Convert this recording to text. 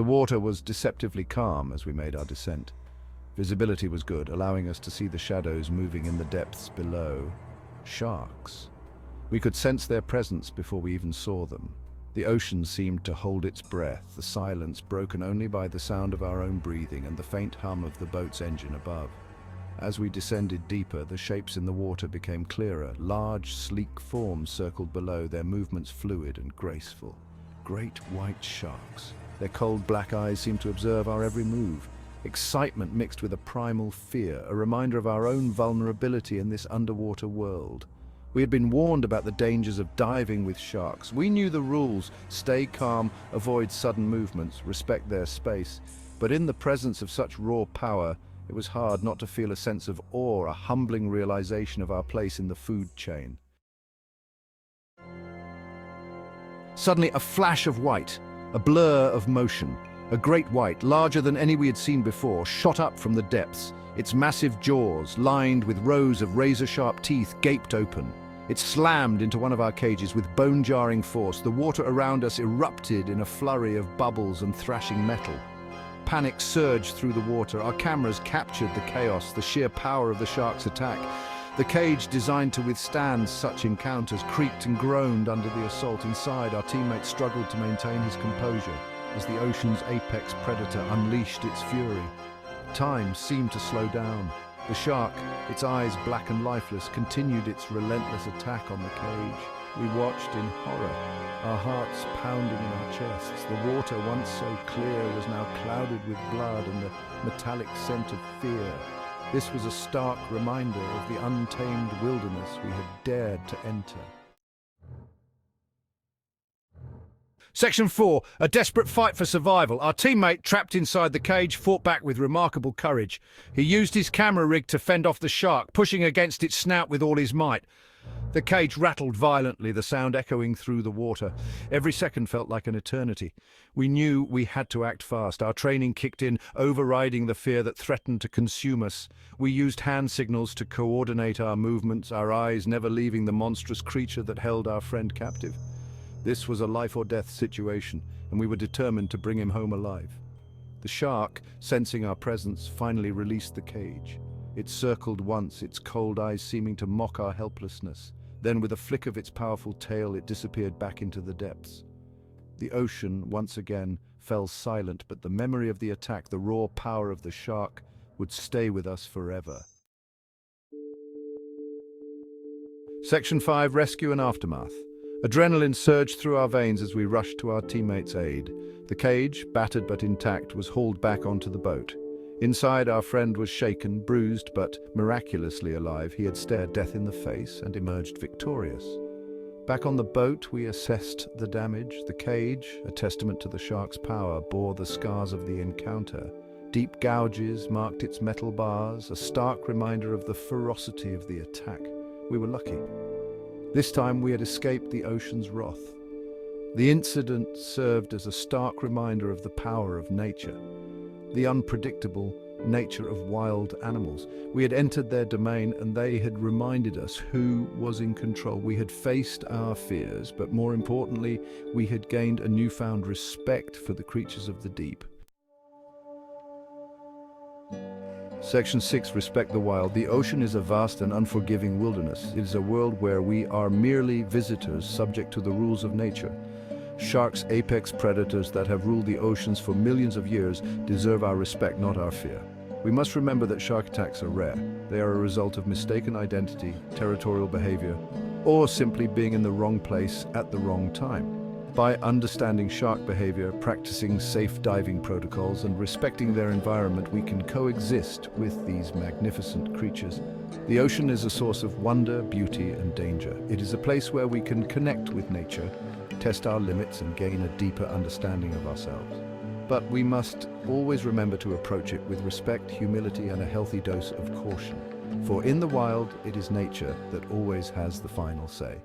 The water was deceptively calm as we made our descent. Visibility was good, allowing us to see the shadows moving in the depths below. Sharks. We could sense their presence before we even saw them. The ocean seemed to hold its breath, the silence broken only by the sound of our own breathing and the faint hum of the boat's engine above. As we descended deeper, the shapes in the water became clearer. Large, sleek forms circled below, their movements fluid and graceful. Great white sharks. Their cold black eyes seemed to observe our every move. Excitement mixed with a primal fear, a reminder of our own vulnerability in this underwater world. We had been warned about the dangers of diving with sharks. We knew the rules: stay calm, avoid sudden movements, respect their space. But in the presence of such raw power, it was hard not to feel a sense of awe, a humbling realization of our place in the food chain. Suddenly, a flash of white, a blur of motion. A great white, larger than any we had seen before, shot up from the depths. Its massive jaws, lined with rows of razor-sharp teeth, gaped open. It slammed into one of our cages with bone-jarring force. The water around us erupted in a flurry of bubbles and thrashing metal. Panic surged through the water. Our cameras captured the chaos, the sheer power of the shark's attack. The cage, designed to withstand such encounters, creaked and groaned under the assault. Inside, our teammate struggled to maintain his composure as the ocean's apex predator unleashed its fury. Time seemed to slow down. The shark, its eyes black and lifeless, continued its relentless attack on the cage. We watched in horror, our hearts pounding in our chests. The water, once so clear, was now clouded with blood and the metallic scent of fear. This was a stark reminder of the untamed wilderness we had dared to enter. Section 4, a desperate fight for survival. Our teammate, trapped inside the cage, fought back with remarkable courage. He used his camera rig to fend off the shark, pushing against its snout with all his might. The cage rattled violently, the sound echoing through the water. Every second felt like an eternity. We knew we had to act fast. Our training kicked in, overriding the fear that threatened to consume us. We used hand signals to coordinate our movements, our eyes never leaving the monstrous creature that held our friend captive. This was a life-or-death situation, and we were determined to bring him home alive. The shark, sensing our presence, finally released the cage. It circled once, its cold eyes seeming to mock our helplessness. Then, with a flick of its powerful tail, it disappeared back into the depths. The ocean, once again, fell silent, but the memory of the attack, the raw power of the shark, would stay with us forever. Section 5, Rescue and Aftermath. Adrenaline surged through our veins as we rushed to our teammates' aid. The cage, battered but intact, was hauled back onto the boat. Inside, our friend was shaken, bruised, but miraculously alive. He had stared death in the face and emerged victorious. Back on the boat, we assessed the damage. The cage, a testament to the shark's power, bore the scars of the encounter. Deep gouges marked its metal bars, a stark reminder of the ferocity of the attack. We were lucky. This time we had escaped the ocean's wrath. The incident served as a stark reminder of the power of nature, the unpredictable nature of wild animals. We had entered their domain and they had reminded us who was in control. We had faced our fears, but more importantly, we had gained a newfound respect for the creatures of the deep. Section 6, Respect the Wild. The ocean is a vast and unforgiving wilderness. It is a world where we are merely visitors, subject to the rules of nature. Sharks, apex predators that have ruled the oceans for millions of years, deserve our respect, not our fear. We must remember that shark attacks are rare. They are a result of mistaken identity, territorial behavior, or simply being in the wrong place at the wrong time. By understanding shark behavior, practicing safe diving protocols, and respecting their environment, we can coexist with these magnificent creatures. The ocean is a source of wonder, beauty, and danger. It is a place where we can connect with nature, test our limits, and gain a deeper understanding of ourselves. But we must always remember to approach it with respect, humility, and a healthy dose of caution. For in the wild, it is nature that always has the final say.